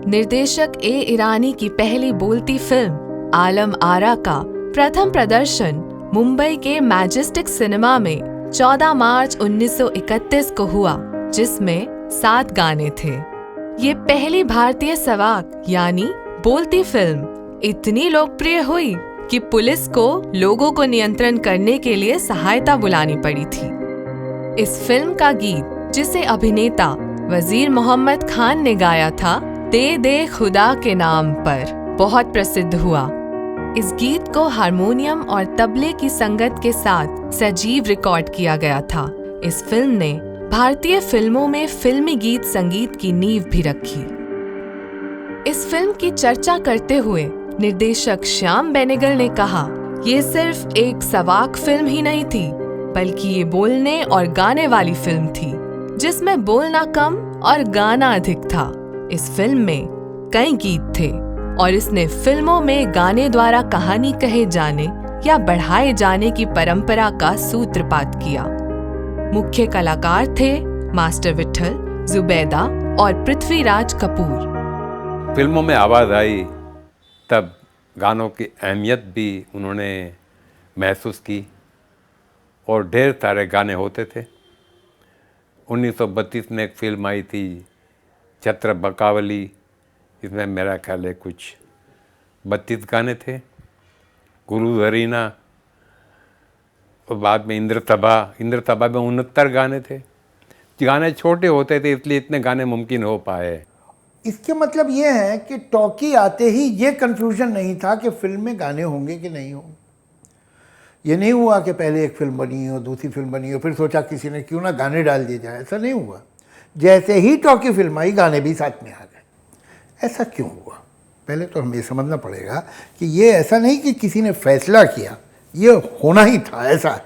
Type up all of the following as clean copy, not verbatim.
निर्देशक ए ईरानी की पहली बोलती फिल्म आलम आरा का प्रथम प्रदर्शन मुंबई के मैजेस्टिक सिनेमा में 14 मार्च 1931 को हुआ, जिसमें 7 गाने थे। ये पहली भारतीय सवाक यानी बोलती फिल्म इतनी लोकप्रिय हुई कि पुलिस को लोगों को नियंत्रण करने के लिए सहायता बुलानी पड़ी थी। इस फिल्म का गीत, जिसे अभिनेता वजीर मोहम्मद खान ने गाया था, दे दे खुदा के नाम पर, बहुत प्रसिद्ध हुआ। इस गीत को हारमोनियम और तबले की संगत के साथ सजीव रिकॉर्ड किया गया था। इस फिल्म ने भारतीय फिल्मों में फिल्मी गीत संगीत की नींव भी रखी। इस फिल्म की चर्चा करते हुए निर्देशक श्याम बेनेगल ने कहा, ये सिर्फ एक सवाक फिल्म ही नहीं थी, बल्कि ये बोलने और गाने वाली फिल्म थी, जिसमें बोलना कम और गाना अधिक था। इस फिल्म में कई गीत थे और इसने फिल्मों में गाने द्वारा कहानी कहे जाने या बढ़ाए जाने की परंपरा का सूत्रपात किया। मुख्य कलाकार थे मास्टर विट्ठल, जुबैदा और पृथ्वीराज कपूर। फिल्मों में आवाज़ आई तब गानों की अहमियत भी उन्होंने महसूस की और ढेर सारे गाने होते थे। 1932 में एक फिल्म आई थी छत्र बकावली, इसमें मेरा ख्याल है कुछ 32 गाने थे। गुरु जरीना और बाद में इंद्रतभा में 69 गाने थे। गाने छोटे होते थे इसलिए इतने गाने मुमकिन हो पाए। इसके मतलब ये है कि टॉकी आते ही ये कन्फ्यूजन नहीं था कि फिल्म में गाने होंगे कि नहीं होंगे। ये नहीं हुआ कि पहले एक फिल्म बनी हो, दूसरी फिल्म बनी हो, फिर सोचा किसी ने क्यों ना गाने डाल दिए जाए। ऐसा नहीं हुआ। जैसे ही टॉकी फिल्म आई, गाने भी साथ में आ गए। ऐसा क्यों हुआ? पहले तो हमें समझना पड़ेगा कि ये ऐसा नहीं कि किसी ने फैसला किया, ये होना ही था ऐसा।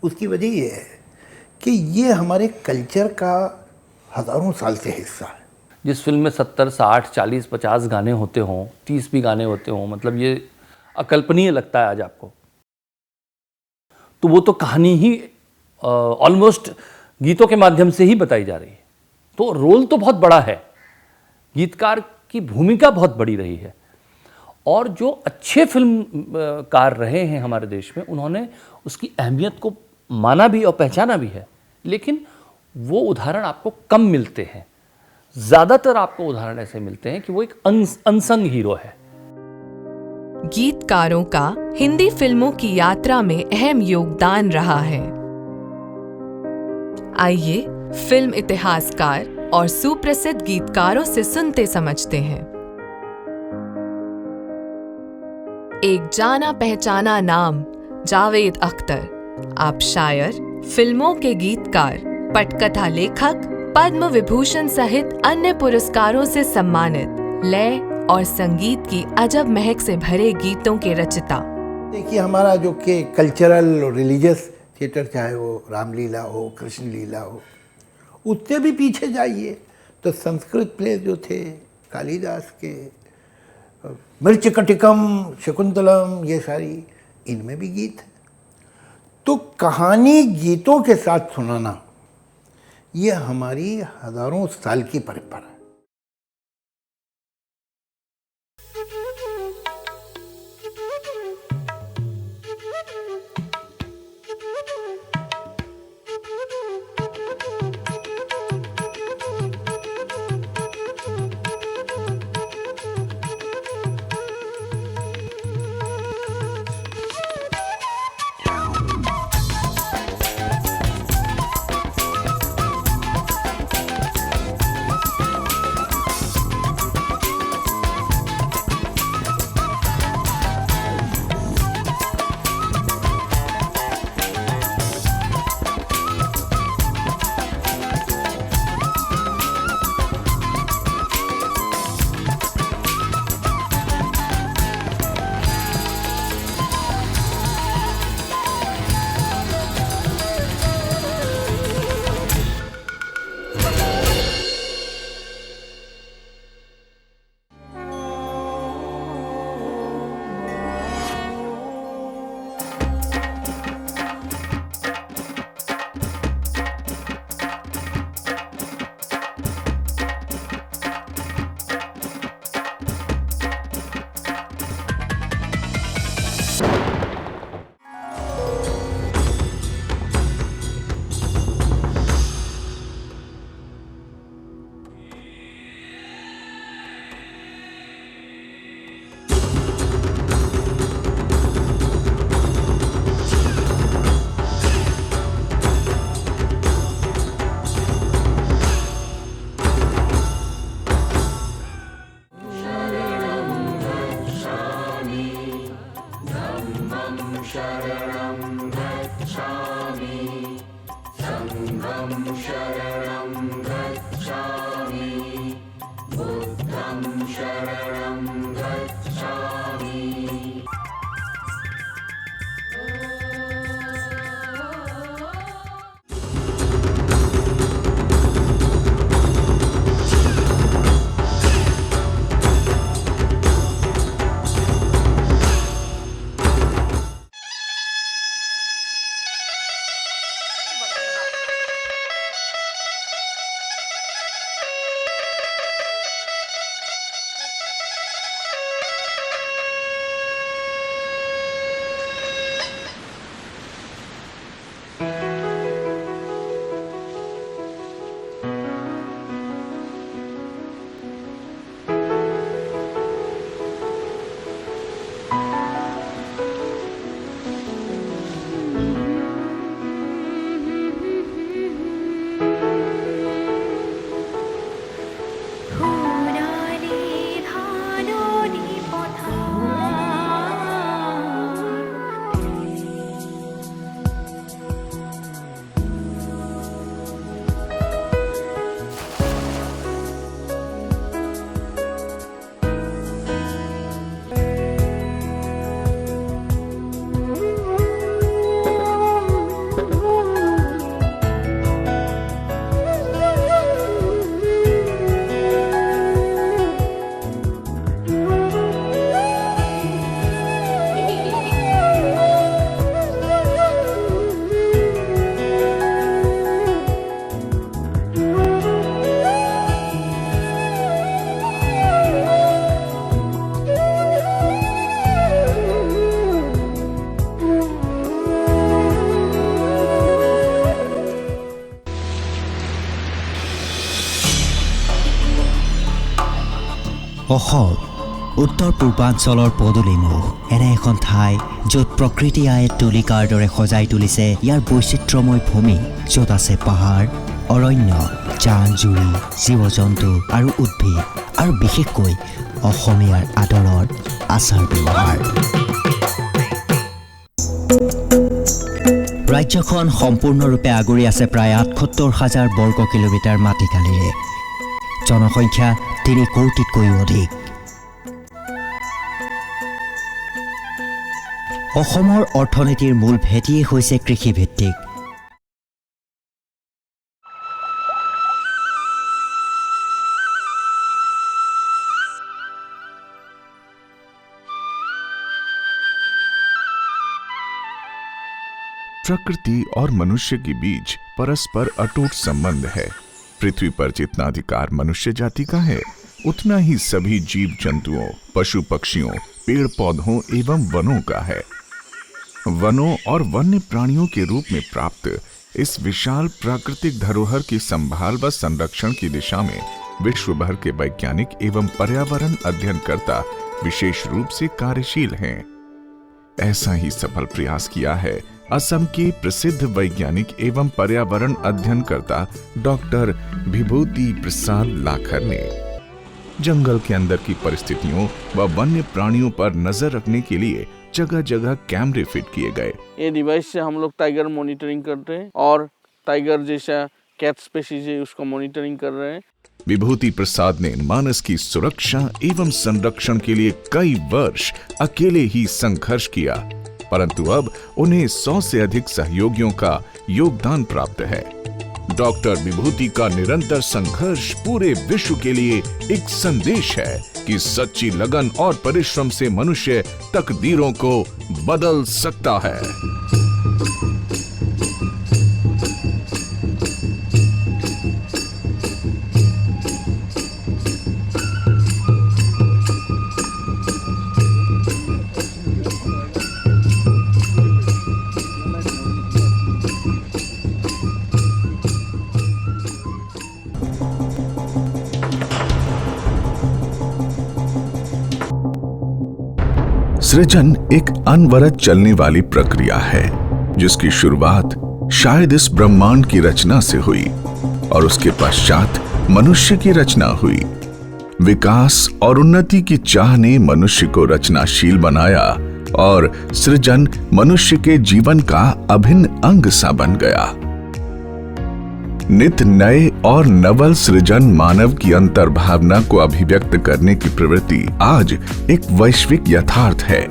उसकी वजह ये है कि ये हमारे कल्चर का हज़ारों साल से हिस्सा है। जिस फिल्म में 70, 60, 40, 50 गाने होते हों, 30 भी गाने होते हों, मतलब ये अकल्पनीय लगता है आज आपको। तो वो तो कहानी ही ऑलमोस्ट गीतों के माध्यम से ही बताई जा रही है। तो रोल तो बहुत बड़ा है, गीतकार की भूमिका बहुत बड़ी रही है। और जो अच्छे फिल्मकार रहे हैं हमारे देश में, उन्होंने उसकी अहमियत को माना भी और पहचाना भी है। लेकिन वो उदाहरण आपको कम मिलते हैं। ज़्यादातर आपको उदाहरण ऐसे मिलते हैं कि वो एक अनसंग हीरो है। गीतकारों का हिंदी फिल्मों की यात्रा में अहम योगदान रहा है। आइए फिल्म इतिहासकार और सुप्रसिद्ध गीतकारों से सुनते समझते हैं। एक जाना पहचाना नाम जावेद अख्तर। आप शायर, फिल्मों के गीतकार, पटकथा लेखक, पद्म विभूषण सहित अन्य पुरस्कारों से सम्मानित, लय और संगीत की अजब महक से भरे गीतों के रचयिता। देखिए, हमारा जो कि कल्चरल और रिलीजियस थिएटर, चाहे वो रामलीला हो, कृष्ण लीला हो, उससे भी पीछे जाइए तो संस्कृत प्ले जो थे कालिदास के, मृच्छकटिकम, शकुंतलम, ये सारी, इनमें भी गीत है। तो कहानी गीतों के साथ सुनाना, ये हमारी हजारों साल की परंपरा है। অসম উত্তৰ পূৰ্বাঞ্চলৰ পদূলিমুখ এনে এখন ঠাই য'ত প্ৰকৃতি আয়ে তুলিকাৰ দৰে সজাই তুলিছে ইয়াৰ বৈচিত্ৰ্যময় ভূমি য'ত আছে পাহাৰ অৰণ্য জান জুৰি জীৱ জন্তু আৰু উদ্ভিদ আৰু বিশেষকৈ অসমীয়াৰ আদৰৰ আচাৰ ব্যৱহাৰ ৰাজ্যখন সম্পূৰ্ণৰূপে আগুৰি আছে প্ৰায় ৭৮,০০০ বৰ্গ কিলোমিটাৰ মাটিকালিৰে জনসংখ্যা ৩ কোটিতকৈও অধিক অসমৰ অৰ্থনীতিৰ মূল ভেটিয়েই হৈছে কৃষিভিত্তিক प्रकृति और मनुष्य के बीच परस्पर अटूट संबंध है। पृथ्वी पर जितना अधिकार मनुष्य जाति का है उतना ही सभी जीव जंतुओं पशु पक्षियों पेड़ पौधों एवं वनों का है। वनों और वन्य प्राणियों के रूप में प्राप्त इस विशाल प्राकृतिक धरोहर की संभाल व संरक्षण की दिशा में विश्व भर के वैज्ञानिक एवं पर्यावरण अध्ययनकर्ता विशेष रूप से कार्यशील हैं। ऐसा ही सफल प्रयास किया है असम के प्रसिद्ध वैज्ञानिक एवं पर्यावरण अध्ययनकर्ता डॉक्टर विभूति प्रसाद लाखर ने। जंगल के अंदर की परिस्थितियों व वन्य प्राणियों पर नजर रखने के लिए जगह जगह कैमरे फिट किए गए। ये डिवाइस से हम लोग टाइगर मॉनिटरिंग करते हैं और टाइगर जैसा कैट स्पीशीज है उसको मॉनिटरिंग कर रहे हैं। विभूति प्रसाद ने मानस की सुरक्षा एवं संरक्षण के लिए कई वर्ष अकेले ही संघर्ष किया, परंतु अब उन्हें 100 से अधिक सहयोगियों का योगदान प्राप्त है। डॉक्टर विभूति का निरंतर संघर्ष पूरे विश्व के लिए एक संदेश है कि सच्ची लगन और परिश्रम से मनुष्य तकदीरों को बदल सकता है। सृजन एक अनवरत चलने वाली प्रक्रिया है जिसकी शुरुआत शायद इस ब्रह्मांड की रचना से हुई और उसके पश्चात मनुष्य की रचना हुई। विकास और उन्नति की चाह ने मनुष्य को रचनाशील बनाया और सृजन मनुष्य के जीवन का अभिन्न अंग सा बन गया। नित नए और नवल सृजन मानव की अंतर्भावना को अभिव्यक्त करने की प्रवृत्ति आज एक वैश्विक यथार्थ है।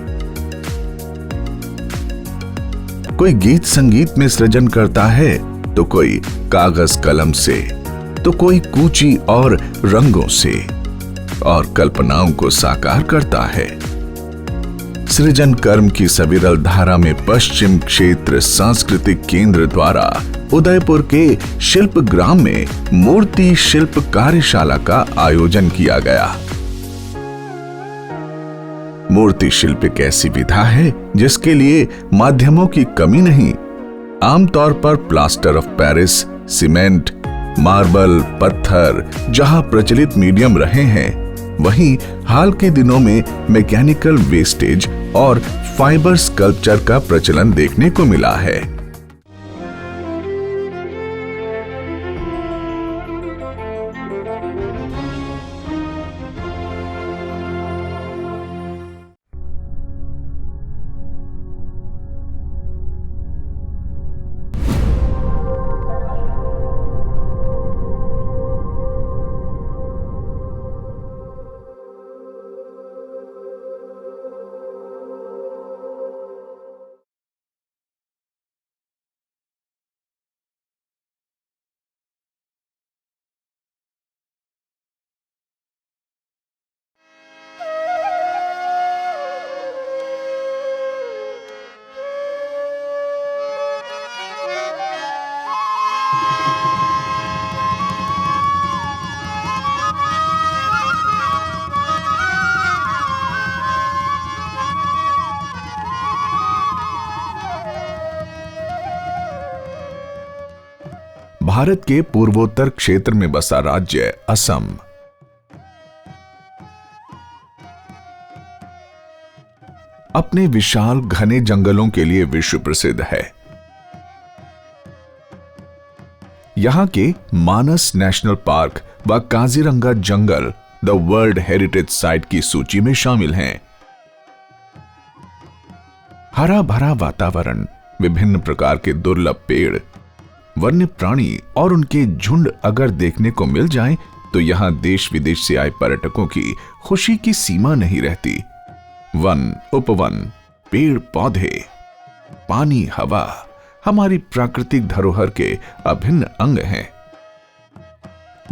कोई गीत संगीत में सृजन करता है तो कोई कागज कलम से, तो कोई कूची और रंगों से, और कल्पनाओं को साकार करता है। सृजन कर्म की सविरल धारा में पश्चिम क्षेत्र सांस्कृतिक केंद्र द्वारा उदयपुर के शिल्प ग्राम में मूर्ति शिल्प कार्यशाला का आयोजन किया गया। मूर्ति शिल्प एक ऐसी विधा है जिसके लिए माध्यमों की कमी नहीं। आमतौर पर plaster of Paris, cement, marble, पत्थर जहां प्रचलित मीडियम रहे हैं, वहीं हाल के दिनों में मैकेनिकल वेस्टेज और फाइबर स्कल्पचर का प्रचलन देखने को मिला है। भारत के पूर्वोत्तर क्षेत्र में बसा राज्य असम अपने विशाल घने जंगलों के लिए विश्व प्रसिद्ध है। यहां के मानस नेशनल पार्क व Kaziranga jungle the world heritage site की सूची में शामिल हैं। हरा भरा वातावरण, विभिन्न प्रकार के दुर्लभ पेड़, वन्य प्राणी और उनके झुंड अगर देखने को मिल जाएं, तो यहां देश विदेश से आए पर्यटकों की खुशी की सीमा नहीं रहती। वन, उपवन, पेड़ पौधे, पानी, हवा हमारी प्राकृतिक धरोहर के अभिन्न अंग हैं।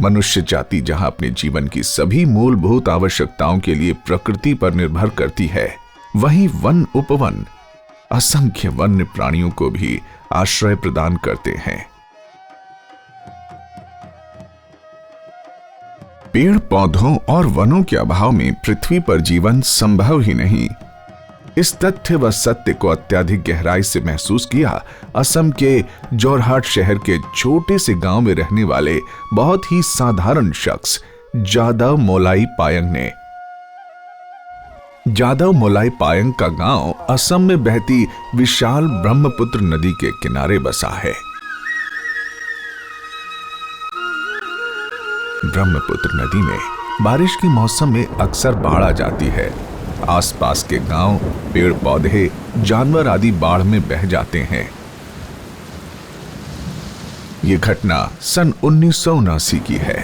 मनुष्य जाति जहां अपने जीवन की सभी मूलभूत आवश्यकताओं के लिए प्रकृति पर निर्भर करती है, वहीं वन उपवन असंख्य वन्य प्राणियों को भी आश्रय प्रदान करते हैं। पेड़ पौधों और वनों के अभाव में पृथ्वी पर जीवन संभव ही नहीं। इस तथ्य व सत्य को अत्यधिक गहराई से महसूस किया असम के जोरहाट शहर के छोटे से गांव में रहने वाले बहुत ही साधारण शख्स जादव मोलाई पायंग ने। जादव मोलाई पायंग का गांव असम में बहती विशाल ब्रह्मपुत्र नदी के किनारे बसा है। ब्रह्मपुत्र नदी में बारिश के मौसम में अक्सर बाढ़ आ जाती है। आसपास के गांव, पेड़ पौधे, जानवर आदि बाढ़ में बह जाते हैं। यह घटना सन 1979 की है।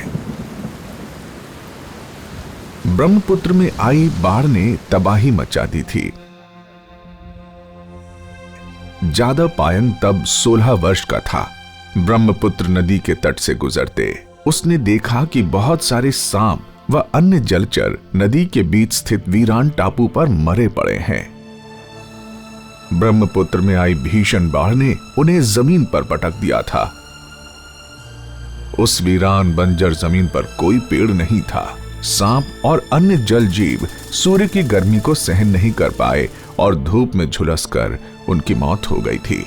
ब्रह्मपुत्र में आई बाढ़ ने तबाही मचा दी थी। जादव पायंग तब 16 वर्ष का था। ब्रह्मपुत्र नदी के तट से गुजरते उसने देखा कि बहुत सारे सांप व अन्य जलचर नदी के बीच स्थित वीरान टापू पर मरे पड़े हैं। ब्रह्मपुत्र में आई भीषण बाढ़ ने उन्हें जमीन पर पटक दिया था। उस वीरान बंजर जमीन पर कोई पेड़ नहीं था। सांप और अन्य जल जीव सूर्य की गर्मी को सहन नहीं कर पाए और धूप में झुलसकर उनकी मौत हो गई थी।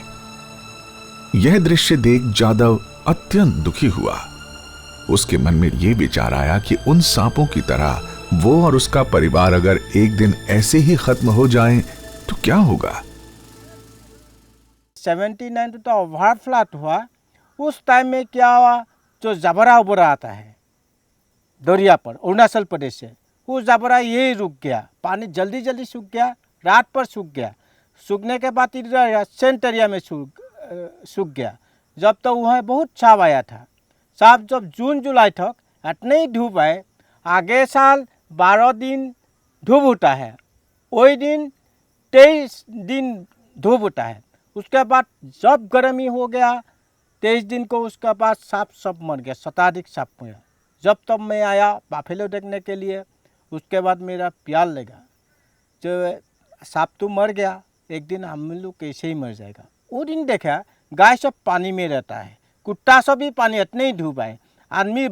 यह दृश्य देख जादव अत्यंत दुखी हुआ। उसके मन में यह विचार आया कि उन सांपों की तरह वो और उसका परिवार अगर एक दिन ऐसे ही खत्म हो जाएं तो क्या होगा। 79 तो ओवर फ्लड हुआ। उस टाइम में क्या हुआ, जो जबरा उबरा आता है दरिया पर अरुणाचल प्रदेश से, वो जबरा यही रुक गया। पानी जल्दी जल्दी सूख गया, रात पर सूख गया। सूखने के बाद इधर सेंट एरिया में सूख गया। जब तक वहाँ बहुत छाव आया था, साहब जब जून जुलाई तक इतनी धूप है, आगे साल 12 दिन धूप होता है, वही दिन 23 दिन धूप होता है। उसके बाद जब गर्मी हो गया 23 दिन को, उसके बाद सांप सब मर गया, शताधिक सांप मरा। जब तब मैं आया बाफेलो देखने के लिए, उसके बाद मेरा प्याल लगा जो सांप तो मर गया, एक दिन हम लोग कैसे ही मर जाएगा। वो दिन देखा गाय सब पानी में रहता है, कुत्ता सब भी पानी, इतने ही धूप है, आदमी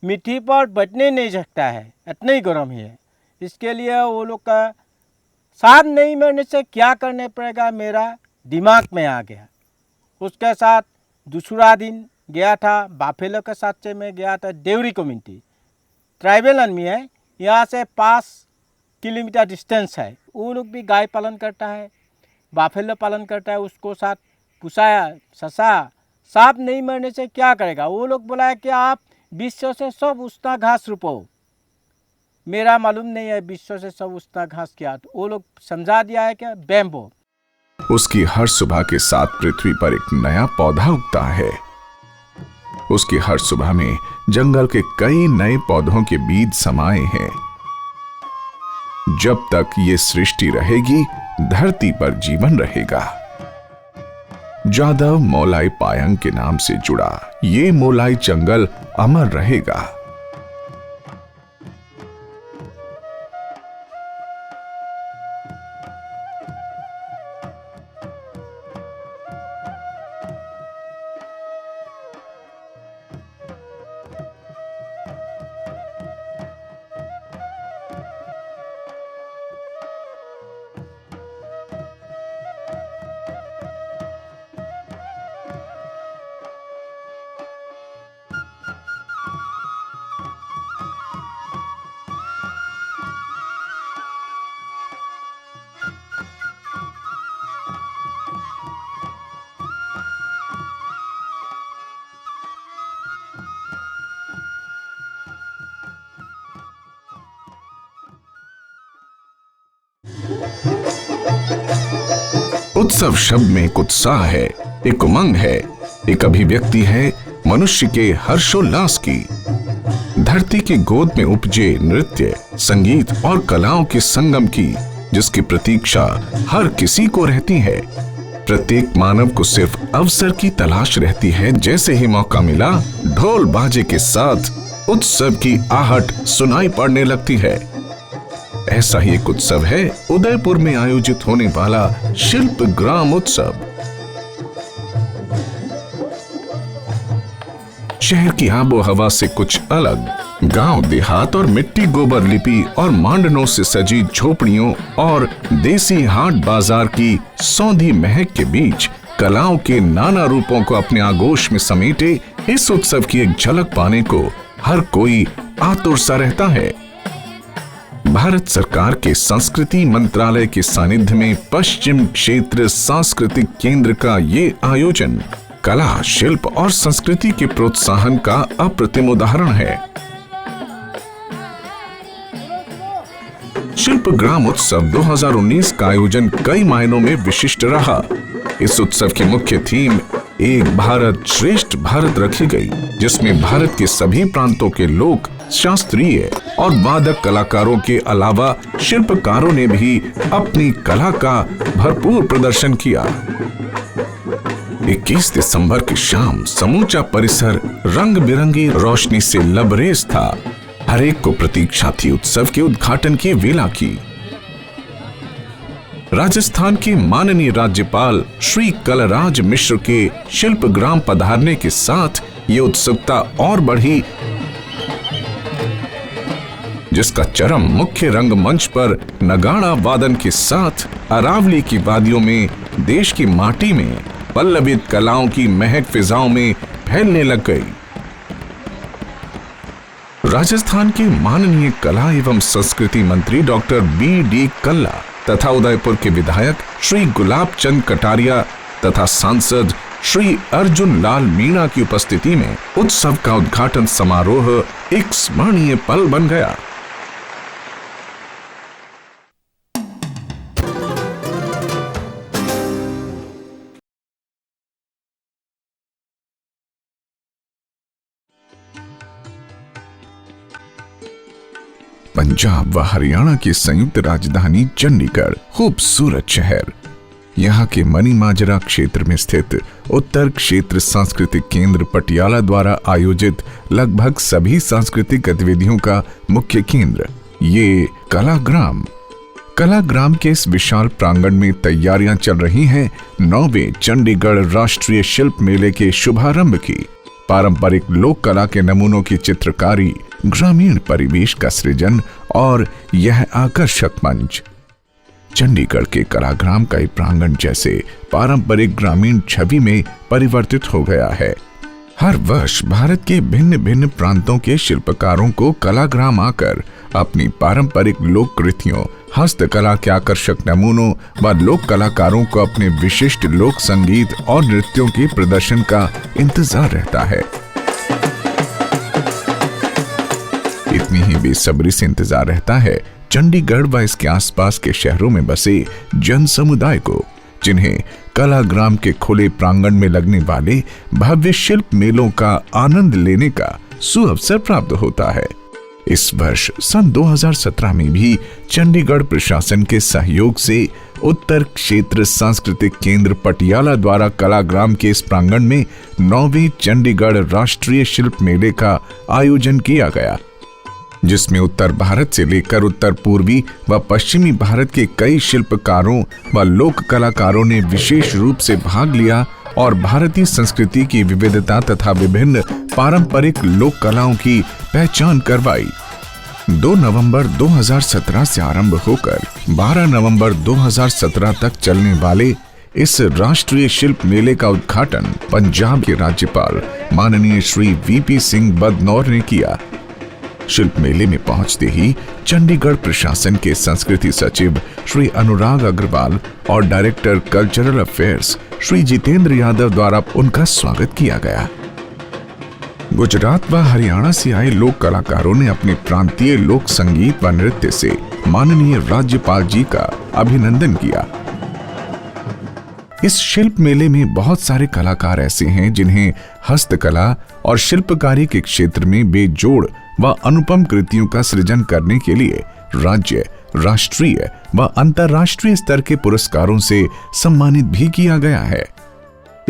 मिट्टी पर बैठने नहीं सकता है, इतने ही गर्म ही है। इसके लिए वो लोग का सांप नहीं मरने से क्या करने पड़ेगा मेरा दिमाग में आ गया। उसके साथ दूसरा दिन गया था बाफेलो के साथ से मैं गया था देवरी कम्युनिटी, ट्राइबल आदमी है, यहाँ से 5 किलोमीटर डिस्टेंस है। वो लोग भी गाय पालन करता है, बाफेलो पालन करता है, उसको साथ पुसाया ससा। सांप नहीं मरने से क्या करेगा, वो लोग बोला है कि आप विश्व से सब उस्ता घास रोपो। मेरा मालूम नहीं है विश्व से सब उस्ता घास क्या, तो वो लोग समझा दिया है कि बैम्बो। उसकी हर सुबह के साथ पृथ्वी पर एक नया पौधा उगता है। उसकी हर सुबह में जंगल के कई नए पौधों के बीज समाये हैं। जब तक ये सृष्टि रहेगी, धरती पर जीवन रहेगा। जादव मोलाई पायंग के नाम से जुड़ा ये मोलाई जंगल अमर रहेगा। उत्सव शब्द में एक उत्साह है, एक उमंग है, एक अभिव्यक्ति है मनुष्य के हर्षोल्लास की। धरती की गोद में उपजे नृत्य, संगीत और कलाओं के संगम की, जिसकी प्रतीक्षा हर किसी को रहती है। प्रत्येक मानव को सिर्फ अवसर की तलाश रहती है। जैसे ही मौका मिला, ढोल बाजे के साथ उत्सव की आहट सुनाई पड़ने लगती है। ऐसा ही एक उत्सव है उदयपुर में आयोजित होने वाला शिल्प ग्राम उत्सव। शहर की आबो हवा से कुछ अलग, गांव देहात और मिट्टी गोबर लिपि और मांडनों से सजी झोपड़ियों और देसी हाट बाजार की सौंधी महक के बीच कलाओं के नाना रूपों को अपने आगोश में समेटे इस उत्सव की एक झलक पाने को हर कोई आतुर सा रहता है। भारत सरकार के संस्कृति मंत्रालय के सानिध्य में पश्चिम क्षेत्र सांस्कृतिक केंद्र का ये आयोजन कला, शिल्प और संस्कृति के प्रोत्साहन का अप्रतिम उदाहरण है। शिल्प ग्राम उत्सव 2019 का आयोजन कई मायनों में विशिष्ट रहा। इस उत्सव की मुख्य थीम एक भारत श्रेष्ठ भारत रखी गई, जिसमें भारत के सभी प्रांतों के लोक, शास्त्रीय और वादक कलाकारों के अलावा शिल्पकारों ने भी अपनी कला का भरपूर प्रदर्शन किया। 21 दिसंबर की शाम समूचा परिसर रंग बिरंगी रोशनी से लबरेज था। हर एक को प्रतीक्षा थी उत्सव के उद्घाटन की वेला की। राजस्थान के माननीय राज्यपाल श्री कलराज मिश्र के शिल्प ग्राम पधारने के साथ ये उत्सुकता और बढ़ी, जिसका चरम मुख्य रंगमंच पर नगाड़ा वादन के साथ अरावली की वादियों में देश की माटी में पल्लवित कलाओं की महक फिजाओं में फैलने लग गई। राजस्थान के माननीय कला एवं संस्कृति मंत्री डॉक्टर बी.डी. कल्ला तथा उदयपुर के विधायक श्री गुलाब चंद कटारिया तथा सांसद श्री अर्जुन लाल मीणा की उपस्थिति में उत्सव का उद्घाटन समारोह एक स्मरणीय पल बन गया। पंजाब व हरियाणा की संयुक्त राजधानी चंडीगढ़ खूबसूरत शहर। यहाँ के मनी माजरा क्षेत्र में स्थित उत्तर क्षेत्र सांस्कृतिक केंद्र पटियाला द्वारा आयोजित लगभग सभी सांस्कृतिक गतिविधियों का मुख्य केंद्र ये कलाग्राम के इस विशाल प्रांगण में तैयारियां चल रही हैं 9वें चंडीगढ़ राष्ट्रीय शिल्प मेले के शुभारंभ की। पारंपरिक लोक कला के नमूनों की चित्रकारी, ग्रामीण परिवेश का सृजन और यह आकर्षक मंच चंडीगढ़ के कलाग्राम का प्रांगण जैसे पारंपरिक ग्रामीण छवि में परिवर्तित हो गया है। हर वर्ष भारत के भिन्न भिन्न प्रांतों के शिल्पकारों को कलाग्राम आकर अपनी पारंपरिक लोक कृतियों, हस्तकला के आकर्षक नमूनों व लोक कलाकारों को अपने विशिष्ट लोक संगीत और नृत्यों के प्रदर्शन का इंतजार रहता है। इतनी ही बेसब्री से इंतजार रहता है चंडीगढ़ व इसके आसपास के शहरों में बसे जन समुदाय को, जिन्हें कलाग्राम के खुले प्रांगण में लगने वाले भव्य शिल्प मेलों का आनंद लेने का सुअवसर प्राप्त होता है। इस वर्ष सन 2017 में भी चंडीगढ़ प्रशासन के सहयोग से उत्तर क्षेत्र सांस्कृतिक केंद्र पटियाला द्वारा कलाग्राम के इस प्रांगण में 9वें चंडीगढ़ राष्ट्रीय शिल्प मेले का आयोजन किया गया, जिसमें उत्तर भारत से लेकर उत्तर पूर्वी व पश्चिमी भारत के कई शिल्पकारों व लोक कलाकारों ने विशेष रूप से भाग लिया और भारतीय संस्कृति की विविधता तथा विभिन्न पारंपरिक लोक कलाओं की पहचान करवाई। 2 नवंबर 2017 से आरंभ होकर 12 नवंबर 2017 तक चलने वाले इस राष्ट्रीय शिल्प मेले का उद्घाटन पंजाब के राज्यपाल माननीय श्री वीपी सिंह बदनौर ने किया। शिल्प मेले में पहुंचते ही चंडीगढ़ प्रशासन के संस्कृति सचिव श्री अनुराग अग्रवाल और director cultural affairs Shri Jitendra Yadav द्वारा उनका स्वागत किया गया। गुजरात व हरियाणा से आए लोक कलाकारों ने अपने प्रांतीय लोक संगीत व नृत्य से माननीय राज्यपाल जी का अभिनंदन किया। इस शिल्प मेले में बहुत सारे कलाकार ऐसे हैं जिन्हें हस्तकला और शिल्पकारी के क्षेत्र में बेजोड़ व अनुपम कृतियों का सृजन करने के लिए राज्य, राष्ट्रीय व अंतर्राष्ट्रीय स्तर के पुरस्कारों से सम्मानित भी किया गया है।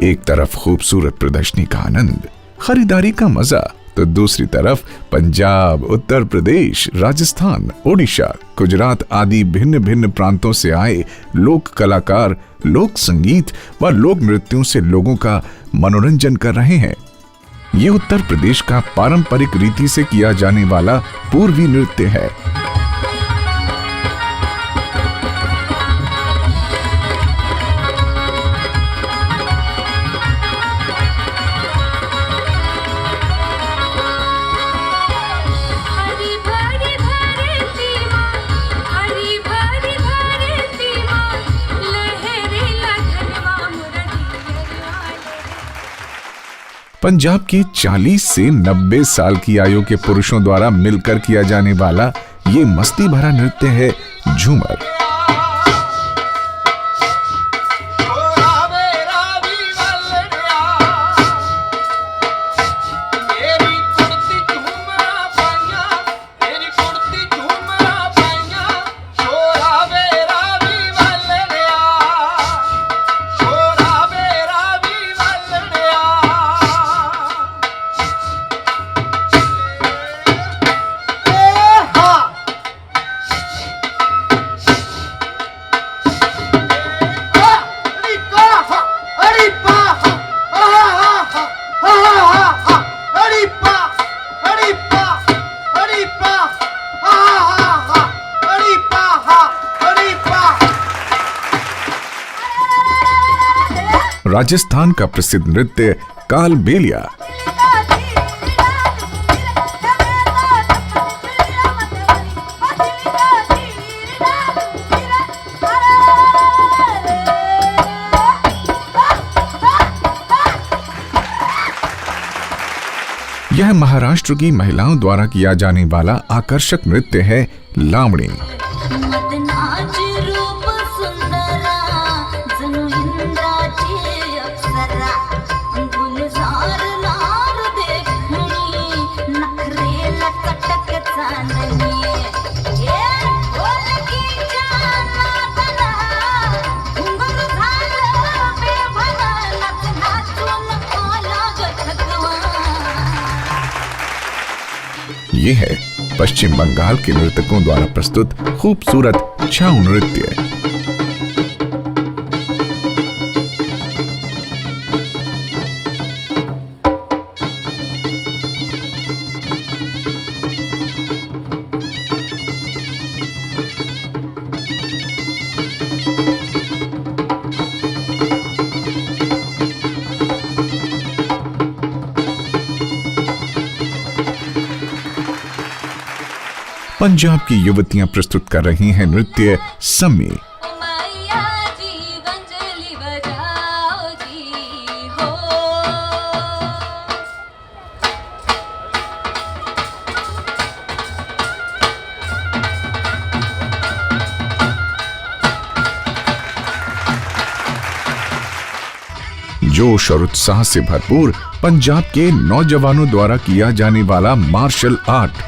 एक तरफ खूबसूरत प्रदर्शनी का आनंद, खरीदारी का मजा, तो दूसरी तरफ पंजाब, उत्तर प्रदेश, राजस्थान, ओडिशा, गुजरात आदि भिन्न भिन्न प्रांतों से आए लोक कलाकार लोक संगीत व लोक नृत्यों से लोगों का मनोरंजन कर रहे हैं। ये उत्तर प्रदेश का पारंपरिक रीति से किया जाने वाला पूर्वी नृत्य है। पंजाब के 40 से 90 साल की आयु के पुरुषों द्वारा मिलकर किया जाने वाला ये मस्ती भरा नृत्य है झूमर। राजस्थान का प्रसिद्ध नृत्य कालबेलिया। यह महाराष्ट्र की महिलाओं द्वारा किया जाने वाला आकर्षक नृत्य है लावणी। ये है पश्चिम बंगाल के नर्तकों द्वारा प्रस्तुत खूबसूरत छाऊ नृत्य। पंजाब की युवतियां प्रस्तुत कर रही हैं नृत्य सम्मी। जोश और उत्साह से भरपूर पंजाब के नौजवानों द्वारा किया जाने वाला मार्शल आर्ट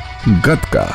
गतका।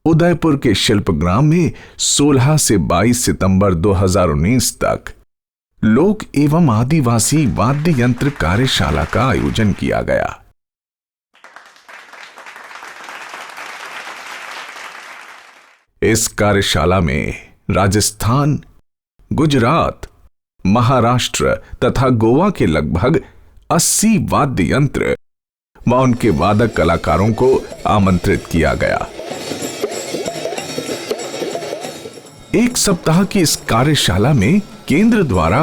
उदयपुर के शिल्पग्राम में 16 से 22 सितंबर 2019 तक लोक एवं आदिवासी वाद्य यंत्र कार्यशाला का आयोजन किया गया। इस कार्यशाला में राजस्थान, गुजरात, महाराष्ट्र तथा गोवा के लगभग 80 वाद्य यंत्र व उनके वादक कलाकारों को आमंत्रित किया गया। एक सप्ताह की इस कार्यशाला में केंद्र द्वारा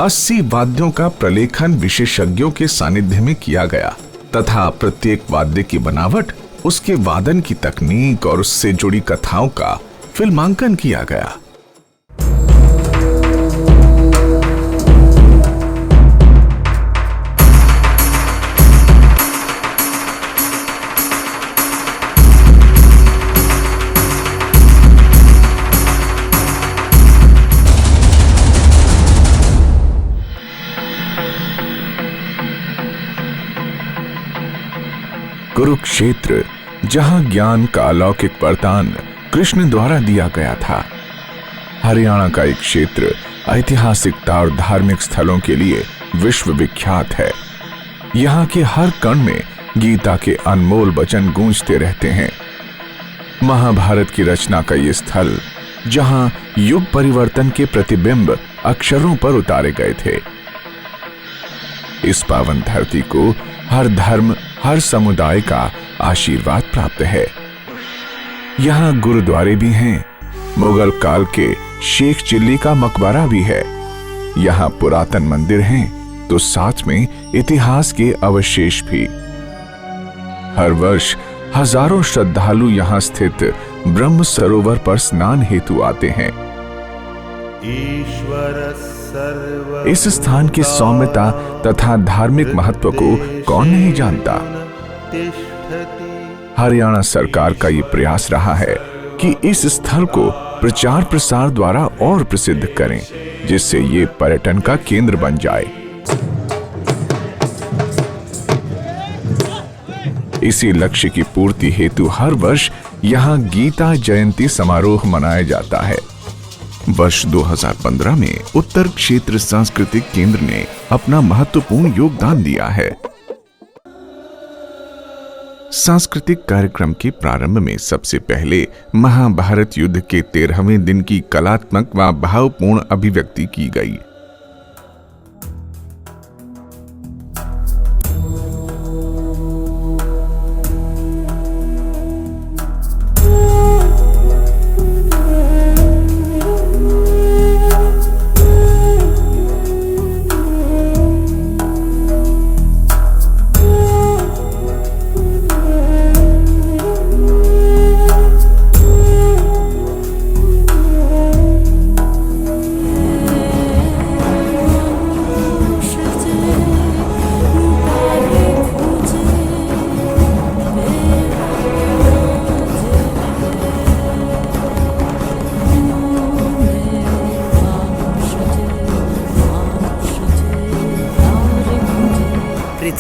80 वाद्यों का प्रलेखन विशेषज्ञों के सानिध्य में किया गया तथा प्रत्येक वाद्य की बनावट, उसके वादन की तकनीक और उससे जुड़ी कथाओं का फिल्मांकन किया गया। कुरुक्षेत्र, जहां ज्ञान का अलौकिक वरदान कृष्ण द्वारा दिया गया था। हरियाणा का एक क्षेत्र ऐतिहासिकता और धार्मिक स्थलों के लिए विश्व विख्यात है। यहाँ के हर कण में गीता के अनमोल वचन गूंजते रहते हैं। महाभारत की रचना का ये स्थल, जहां युग परिवर्तन के प्रतिबिंब अक्षरों पर उतारे गए थे। इस पावन धरती को हर धर्म, हर समुदाय का आशीर्वाद प्राप्त है। यहाँ गुरुद्वारे भी हैं, मुगल काल के शेख चिल्ली का मकबरा भी है। यहाँ पुरातन मंदिर हैं तो साथ में इतिहास के अवशेष भी। हर वर्ष हजारों श्रद्धालु यहाँ स्थित ब्रह्म सरोवर पर स्नान हेतु आते हैं। इस स्थान की सौम्यता तथा धार्मिक महत्व को कौन नहीं जानता। हरियाणा सरकार का ये प्रयास रहा है कि इस स्थल को प्रचार प्रसार द्वारा और प्रसिद्ध करें, जिससे ये पर्यटन का केंद्र बन जाए। इसी लक्ष्य की पूर्ति हेतु हर वर्ष यहाँ गीता जयंती समारोह मनाया जाता है। वर्ष 2015 में उत्तर क्षेत्र सांस्कृतिक केंद्र ने अपना महत्वपूर्ण योगदान दिया है। सांस्कृतिक कार्यक्रम के प्रारंभ में सबसे पहले महाभारत युद्ध के 13वें दिन की कलात्मक व भावपूर्ण अभिव्यक्ति की गई।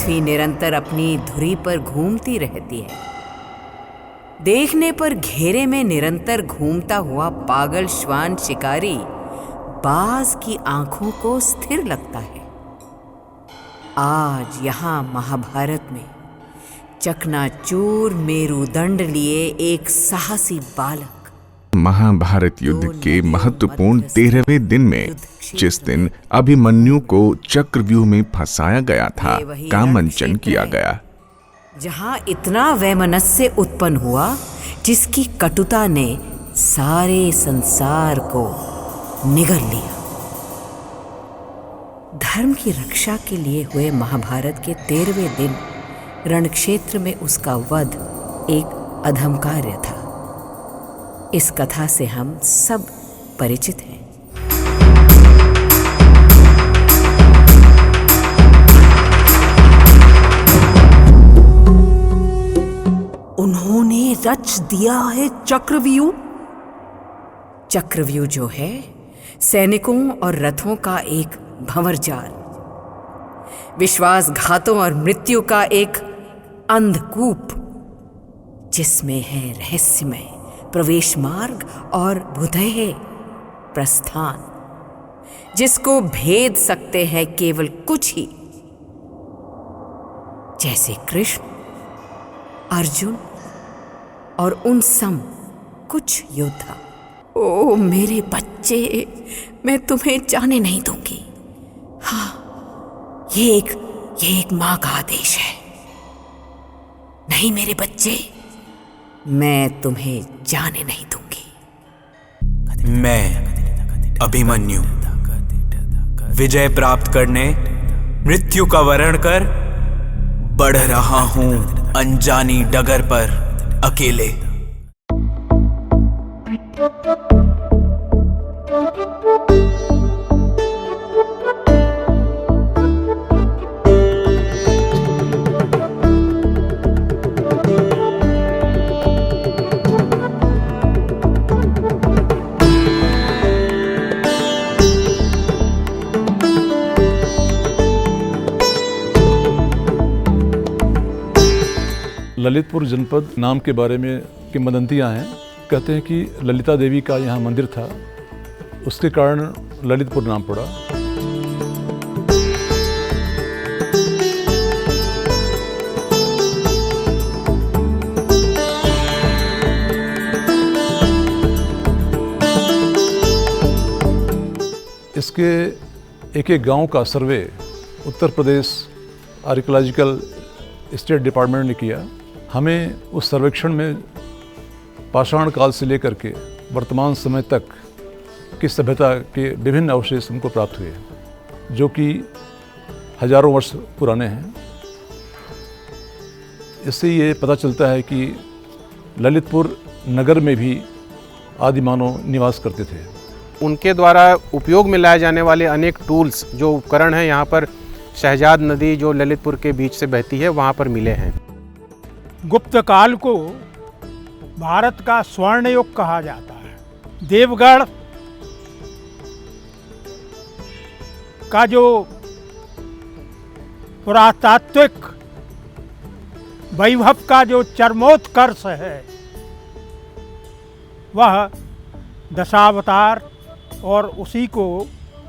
पृथ्वी निरंतर अपनी धुरी पर घूमती रहती है। देखने पर घेरे में निरंतर घूमता हुआ पागल श्वान शिकारी बाज की आंखों को स्थिर लगता है। आज यहाँ महाभारत में चकनाचूर मेरुदंड लिए एक साहसी बालक महाभारत युद्ध के महत्वपूर्ण 13वें दिन में, जिस दिन अभिमन्यु को चक्रव्यूह में फंसाया गया था, का मंचन किया गया। जहां इतना वैमनस्य उत्पन्न हुआ जिसकी कटुता ने सारे संसार को निगल लिया। धर्म की रक्षा के लिए हुए महाभारत के 13वें दिन रणक्षेत्र में उसका वध एक अधम कार्य था। इस कथा से हम सब परिचित हैं। उन्होंने रच दिया है चक्रव्यूह। चक्रव्यूह जो है सैनिकों और रथों का एक भंवरजाल, विश्वासघातों और मृत्यु का एक अंधकूप, जिसमें है रहस्यमय प्रवेश मार्ग और भूतैः प्रस्थान, जिसको भेद सकते हैं केवल कुछ ही, जैसे कृष्ण, अर्जुन और उन सम कुछ योद्धा। ओ मेरे बच्चे, मैं तुम्हें जाने नहीं दूंगी। हाँ, ये एक मां का आदेश है। नहीं मेरे बच्चे, मैं तुम्हें जाने नहीं दूंगी। मैं अभिमन्यु विजय प्राप्त करने मृत्यु का वरण कर बढ़ रहा हूं अनजानी डगर पर अकेले। ललितपुर जनपद नाम के बारे में किंवदंतियाँ हैं। कहते हैं कि ललिता देवी का यहाँ मंदिर था, उसके कारण ललितपुर नाम पड़ा। इसके एक एक गांव का सर्वे Uttar Pradesh archaeological state department ने किया। हमें उस सर्वेक्षण में पाषाण काल से लेकर के वर्तमान समय तक की सभ्यता के विभिन्न अवशेष हमको प्राप्त हुए, जो कि हजारों वर्ष पुराने हैं। इससे ये पता चलता है कि ललितपुर नगर में भी आदिमानव निवास करते थे। उनके द्वारा उपयोग में लाए जाने वाले अनेक टूल्स, जो उपकरण हैं, यहाँ पर शहजाद नदी जो ललितपुर के बीच से बहती है वहाँ पर मिले हैं। गुप्त काल को भारत का स्वर्ण युग कहा जाता है। देवगढ़ का जो पुरातात्विक वैभव का जो चरमोत्कर्ष है, वह दशावतार और उसी को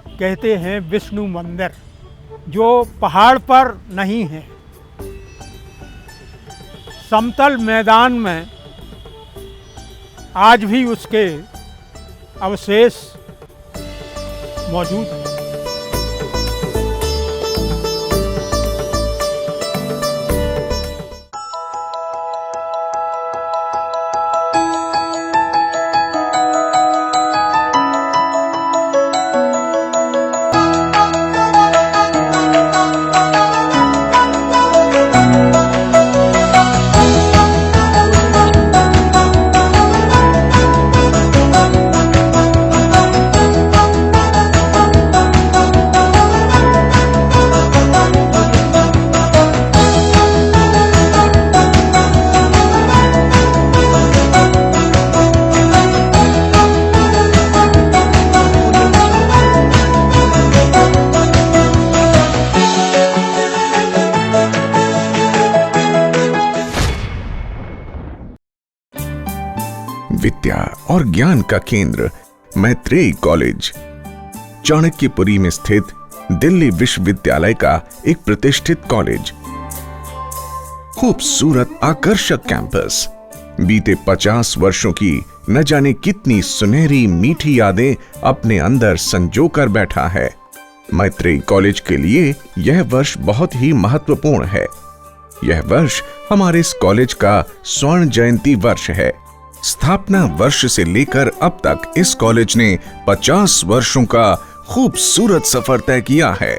कहते हैं विष्णु मंदिर, जो पहाड़ पर नहीं है, समतल मैदान में आज भी उसके अवशेष मौजूद हैं। और ज्ञान का केंद्र मैत्रेयी कॉलेज, चाणक्यपुरी में स्थित दिल्ली विश्वविद्यालय का एक प्रतिष्ठित कॉलेज। खूबसूरत आकर्षक कैंपस बीते 50 वर्षों की न जाने कितनी सुनहरी मीठी यादें अपने अंदर संजोकर बैठा है। मैत्रेयी कॉलेज के लिए यह वर्ष बहुत ही महत्वपूर्ण है। यह वर्ष हमारे इस कॉलेज का स्वर्ण जयंती वर्ष है। स्थापना वर्ष से लेकर अब तक इस कॉलेज ने 50 वर्षों का खूबसूरत सफर तय किया है।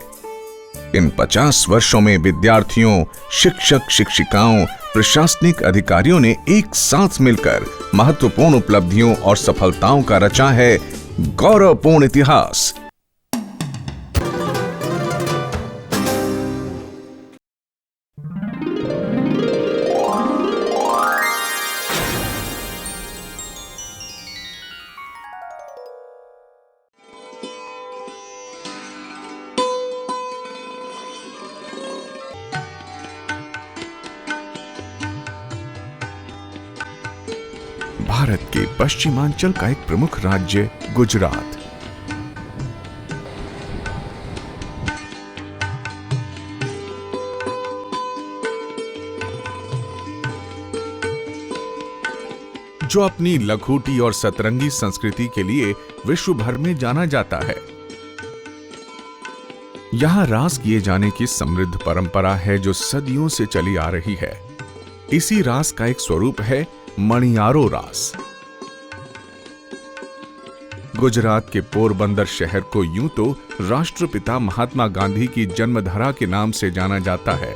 इन 50 वर्षों में विद्यार्थियों, शिक्षक शिक्षिकाओं, प्रशासनिक अधिकारियों ने एक साथ मिलकर महत्वपूर्ण उपलब्धियों और सफलताओं का रचा है गौरवपूर्ण इतिहास। भारत के पश्चिमांचल का एक प्रमुख राज्य गुजरात। जो अपनी लखोटी और सतरंगी संस्कृति के लिए विश्व भर में जाना जाता है। यहां रास किए जाने की समृद्ध परंपरा है जो सदियों से चली आ रही है। इसी रास का एक स्वरूप है मणियारो रास। गुजरात के पोरबंदर शहर को यूं तो राष्ट्रपिता महात्मा गांधी की जन्मधरा के नाम से जाना जाता है,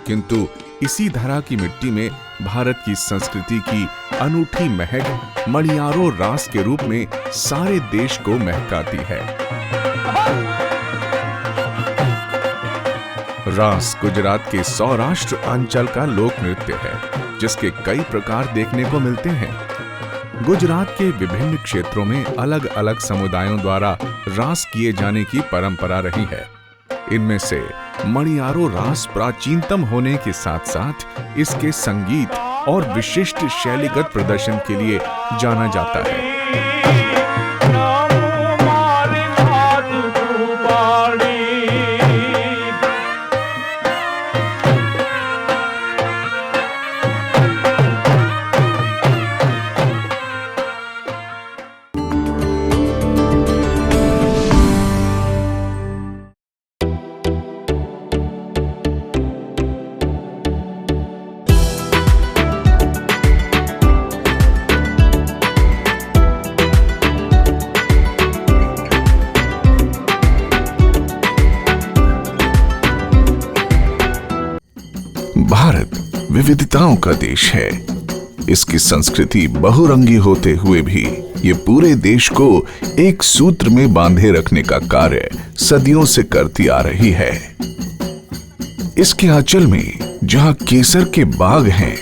किंतु इसी धरा की मिट्टी में भारत की संस्कृति की अनूठी महक मणियारो रास के रूप में सारे देश को महकाती है। रास गुजरात के सौराष्ट्र अंचल का लोक नृत्य है, जिसके कई प्रकार देखने को मिलते हैं। गुजरात के विभिन्न क्षेत्रों में अलग अलग समुदायों द्वारा रास किए जाने की परंपरा रही है। इनमें से मणियारो रास प्राचीनतम होने के साथ साथ इसके संगीत और विशिष्ट शैलीगत प्रदर्शन के लिए जाना जाता है। भारत विविधताओं का देश है। इसकी संस्कृति बहुरंगी होते हुए भी ये पूरे देश को एक सूत्र में बांधे रखने का कार्य सदियों से करती आ रही है। इसके आंचल में जहां केसर के बाग हैं,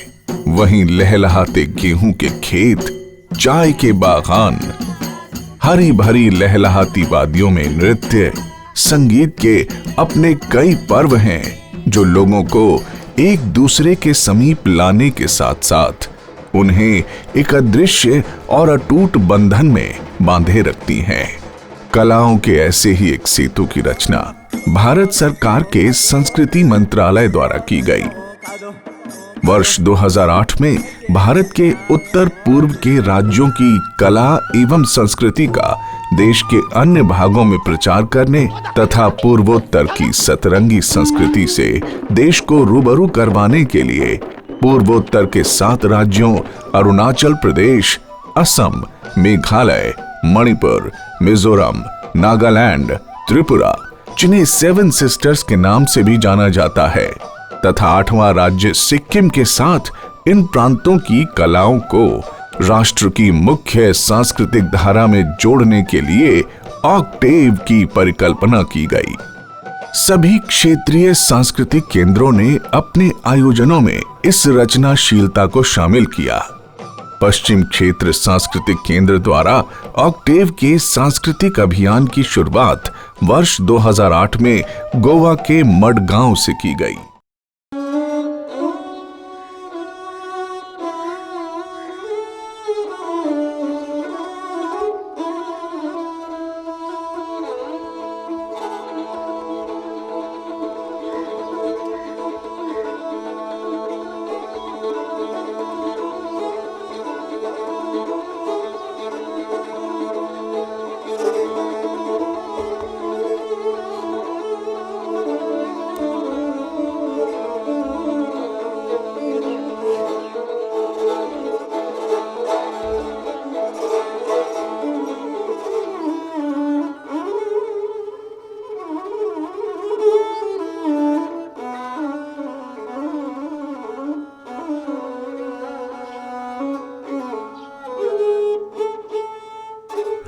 वहीं लहलहाते गेहूं के खेत, चाय के बागान, हरी भरी लहलहाती वादियों में नृत्य, संगीत के अपने कई पर्व हैं जो लोगों को एक दूसरे के समीप लाने के साथ साथ उन्हें एक अदृश्य और अटूट बंधन में बांधे रखती हैं। कलाओं के ऐसे ही एक सेतु की रचना भारत सरकार के संस्कृति मंत्रालय द्वारा की गई। वर्ष 2008 में भारत के उत्तर पूर्व के राज्यों की कला एवं संस्कृति का देश के अन्य भागों में प्रचार करने तथा पूर्वोत्तर की सतरंगी संस्कृति से देश को रूबरू करवाने के लिए पूर्वोत्तर के 7 राज्यों अरुणाचल प्रदेश, असम, मेघालय, मणिपुर, मिजोरम, नागालैंड, त्रिपुरा, जिन्हें 7 सिस्टर्स के नाम से भी जाना जाता है, तथा 8वां राज्य सिक्किम के साथ इन प्रांतों की कलाओं को राष्ट्र की मुख्य सांस्कृतिक धारा में जोड़ने के लिए ऑक्टेव की परिकल्पना की गई। सभी क्षेत्रीय सांस्कृतिक केंद्रों ने अपने आयोजनों में इस रचनाशीलता को शामिल किया। पश्चिम क्षेत्र सांस्कृतिक केंद्र द्वारा ऑक्टेव के सांस्कृतिक अभियान की शुरुआत वर्ष 2008 में गोवा के मडगांव से की गई।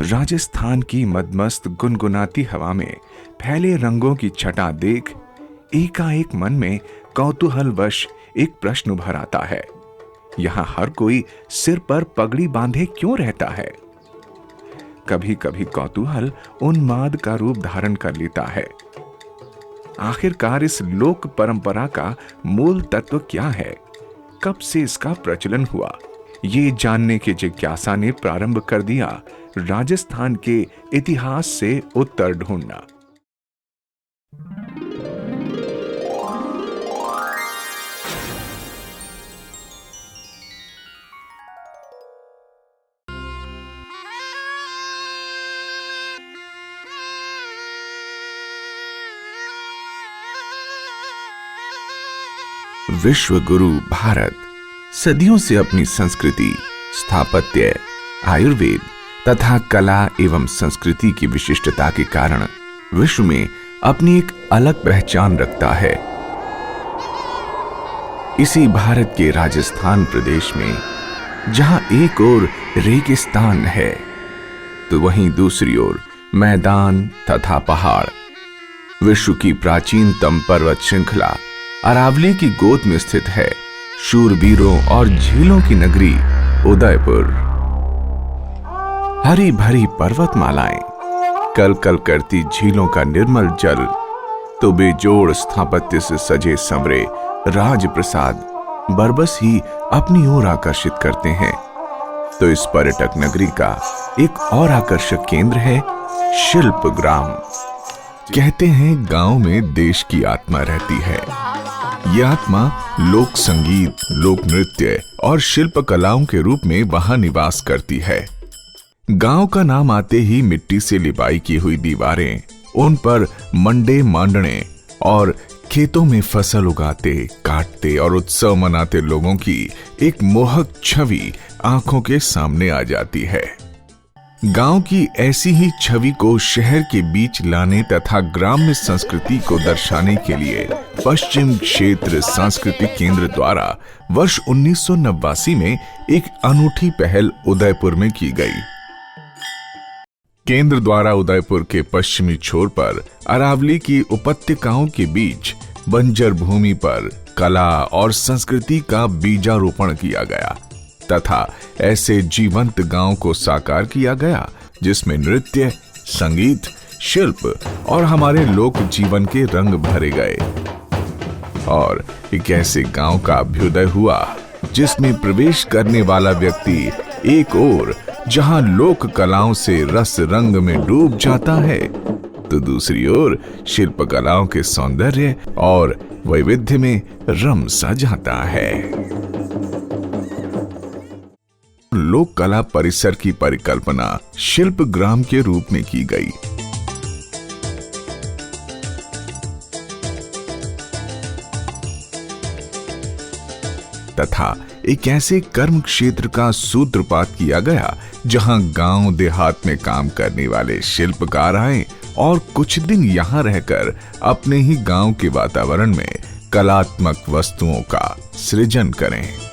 राजस्थान की मदमस्त गुनगुनाती हवा में फैले रंगों की छटा देख एकाएक मन में कौतूहलवश एक प्रश्न उभर आता है, यहां हर कोई सिर पर पगड़ी बांधे क्यों रहता है? कभी कभी कौतूहल उन्माद का रूप धारण कर लेता है। आखिरकार इस लोक परंपरा का मूल तत्व क्या है? कब से इसका प्रचलन हुआ? ये जानने की जिज्ञासा ने प्रारंभ कर दिया राजस्थान के इतिहास से उत्तर ढूंढना। विश्व गुरु भारत सदियों से अपनी संस्कृति, स्थापत्य, आयुर्वेद तथा कला एवं संस्कृति की विशिष्टता के कारण विश्व में अपनी एक अलग पहचान रखता है। इसी भारत के राजस्थान प्रदेश में जहां एक ओर रेगिस्तान है तो वहीं दूसरी ओर मैदान तथा पहाड़, विश्व की प्राचीनतम पर्वत श्रृंखला अरावली की गोद में स्थित है शूरवीरों और झीलों की नगरी उदयपुर। हरी भरी पर्वतमालाएं, कल कल करती झीलों का निर्मल जल, तो बेजोड़ स्थापत्य से सजे संवरे राजप्रसाद बरबस ही अपनी ओर आकर्षित करते हैं। तो इस पर्यटक नगरी का एक और आकर्षक केंद्र है शिल्प ग्राम। कहते हैं गांव में देश की आत्मा रहती है। यह आत्मा लोक संगीत, लोक नृत्य और शिल्प कलाओं के रूप में वहां निवास करती है। गांव का नाम आते ही मिट्टी से लिपाई की हुई दीवारें, उन पर मंडे मांडने और खेतों में फसल उगाते, काटते और उत्सव मनाते लोगों की एक मोहक छवि आंखों के सामने आ जाती है। गांव की ऐसी ही छवि को शहर के बीच लाने तथा ग्राम्य संस्कृति को दर्शाने के लिए पश्चिम क्षेत्र सांस्कृतिक केंद्र द्वारा वर्ष 1989 में एक अनूठी पहल उदयपुर में की गई। केंद्र द्वारा उदयपुर के पश्चिमी छोर पर अरावली की उपत्यकाओं के बीच बंजर भूमि पर कला और संस्कृति का बीजारोपण किया गया तथा ऐसे जीवंत गांव को साकार किया गया जिसमें नृत्य, संगीत, शिल्प और हमारे लोक जीवन के रंग भरे गए। और एक ऐसे गांव का अभ्युदय हुआ जिसमें प्रवेश करने वाला व्यक्ति एक ओर जहां लोक कलाओं से रस रंग में डूब जाता है तो दूसरी ओर शिल्प कलाओं के सौंदर्य और वैविध्य में रम सा जाता है। लोक कला परिसर की परिकल्पना शिल्प ग्राम के रूप में की गई। तथा एक ऐसे कर्म क्षेत्र का सूत्रपात किया गया जहां गांव देहात में काम करने वाले शिल्पकार आए और कुछ दिन यहां रहकर अपने ही गांव के वातावरण में कलात्मक वस्तुओं का सृजन करें।